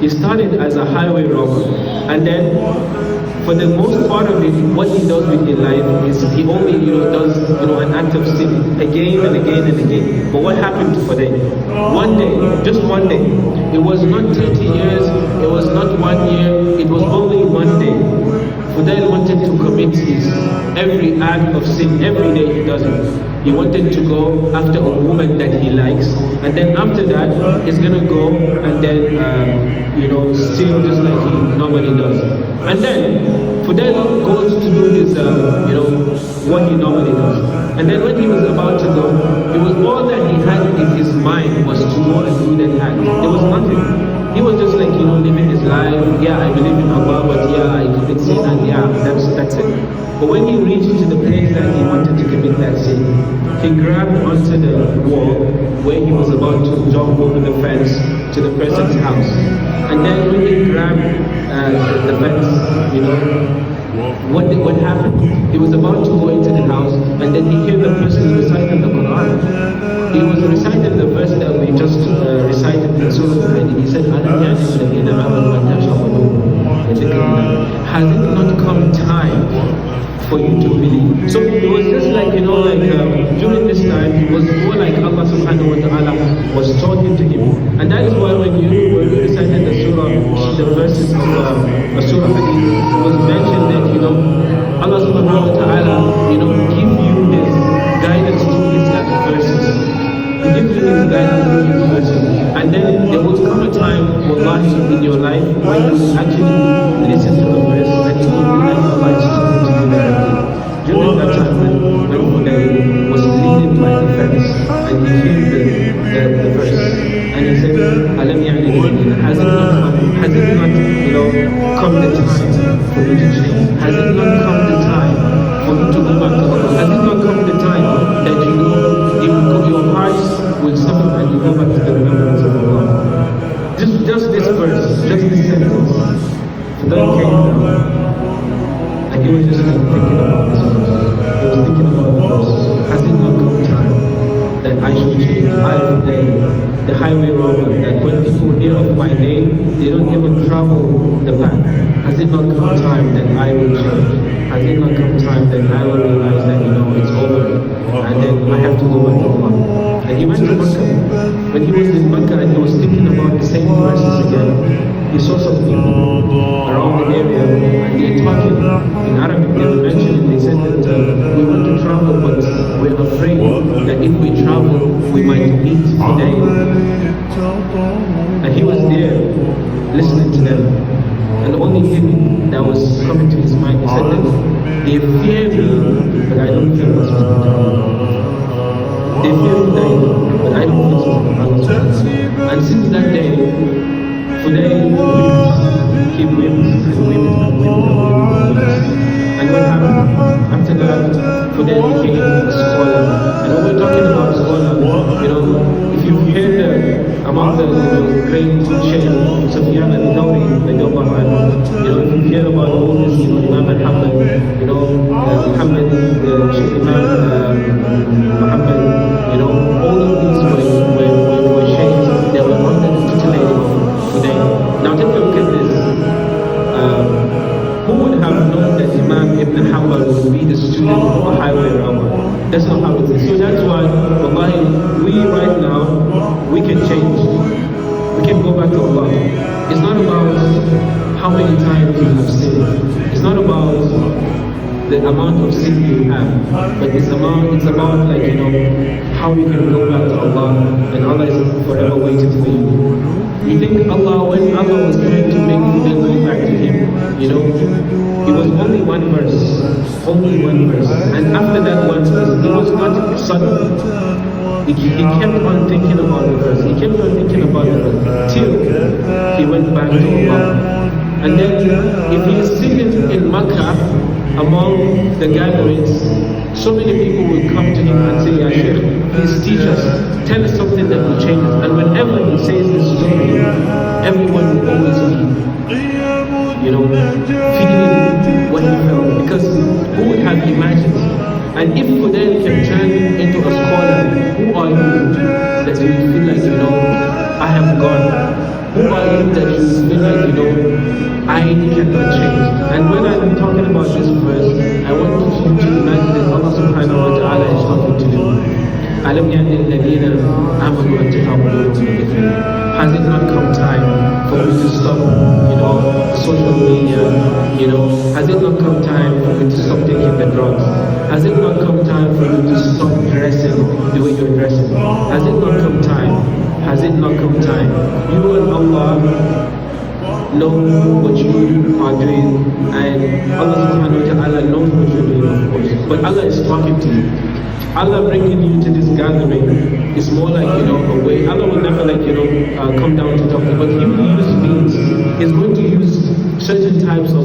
He started as a highway robber, and then for the most part of it, what he does with his life is he only, does, an act of sin again and again and again. But what happened to Fudayl? One day, just one day, it was not 30 years, it was not 1 year, it was only one day. Fudayl wanted to commit his every act of sin, every day he does it. He wanted to go after a woman that he likes, and then after that, he's gonna go and then, steal just like he normally does. And then, Fudayl goes to do his, what he normally does. And then when he was about to go, it was all that he had in his mind was to go and do that act. There was nothing. He was just like, living his life. Yeah, I believe in Allah, but yeah, I commit sin, and yeah, that's it. But when he reached to the place that he wanted to commit that sin, he grabbed onto the wall where he was about to jump over the fence to the person's house. And then when he grabbed the fence, what happened? He was about to go into the house, and then he heard the person reciting the Quran. He was reciting the verse that we just recited in Surah Al-Hadid. He said, has it not come time for you to believe? So it was just like, during this time, it was more like Allah subhanahu wa ta'ala was talking to him. And that is why when you recited the surah, the verses of Surah Hadith, it was mentioned that, Allah subhanahu wa ta'ala, give you His guidance through His verses. He gives you His guidance through His verses. And then there will come a time, wallahi, in your life when you will actually listen to the verse and you will realize Allah is talking to you directly. During that time when Fudayl was leading by the fence and he heard the verse and he said, Alam ya'ni lil-ladhina, has it not come the time for you to change? Has it not come the time for you to go back to Allah? Has it not come the time that your hearts will suffer and you go back to the remembrance of Allah? Just this verse, just this sentence, Fudayl came down. And he was just thinking about this verse. He was thinking about the verse. Has it not come time that I should change? I am the highway robber, that when people hear of my name, they don't even travel the path. Has it not come time that I will change? Has it not come time that I will realize that, it's over, and then I have to go back to Allah? And he went to Makkah. When he was in Makkah and he was thinking about the same verses again, he saw some people around the area and they're talking in Arabic. They were mentioning, they said that we want to travel, but we're afraid that if we travel, we might meet today. And he was there listening to them. And the only thing that was coming to his mind, he said that they fear me, but I don't fear what's with them. They fear Fudayl, but I don't feel Allah. And since that day, Fudayl he wept and wept. And what happened? After that, Fudayl became a scholar. And when we're talking about scholar, if you hear among the great Shaykh Sufyan al-Thawri, if you hear about all this, Imam al-Hanbal, Muhammad, Shaykh Imam Muhammad, all of these were sheikhs that were under the tutelage of Fudayl. Now take a look at this. Who would have known that Imam Ibn Hanbal would be the student of a highway robber? That's not how it is. So that's why, wallahi, we right now, we can change. We can go back to Allah. It's not about how many times you have sinned. It's not about the amount of sin you have, but it's about how you can go back to Allah, and Allah is forever waiting for you. You think Allah, when Allah was trying to make Fudayl go back to Him, it was only one verse, and after that one verse, it was not sudden. He kept on thinking about the verse, till he went back to Allah. And then, if he is sitting in Makkah among the gatherings, so many people will come to him and say, Ya Shaykh, please teach us, tell us something that will change us. And whenever he says this story, everyone will always be, feeling what he felt. Because who would have imagined? And if Fudayl can turn into a scholar, who are you that you feel like, I have gone? Who are you that you feel like, I cannot change? And when I'm talking about this verse, I want you to imagine that Allah subhanahu wa ta'ala is talking to you. أَلَمْ يَأْنِ الَّذِينَ آمَنُوا أَن تَخْشَعَ قُلُوبُهُم لِذِكْرِ اللَّهِ. Has it not come time for me to stop, social media? Has it not come time for me to stop taking the drugs? Has it not come time for me to stop dressing the way you're dressing? Has it not come time? Has it not come time? You and Allah know what you are doing, and Allah subhanahu wa ta'ala knows what you're doing, of course. But Allah is talking to you. Allah bringing you to this gathering is more like, a way. Allah will never come down to talk to you, but He will use means. He's going to use certain types of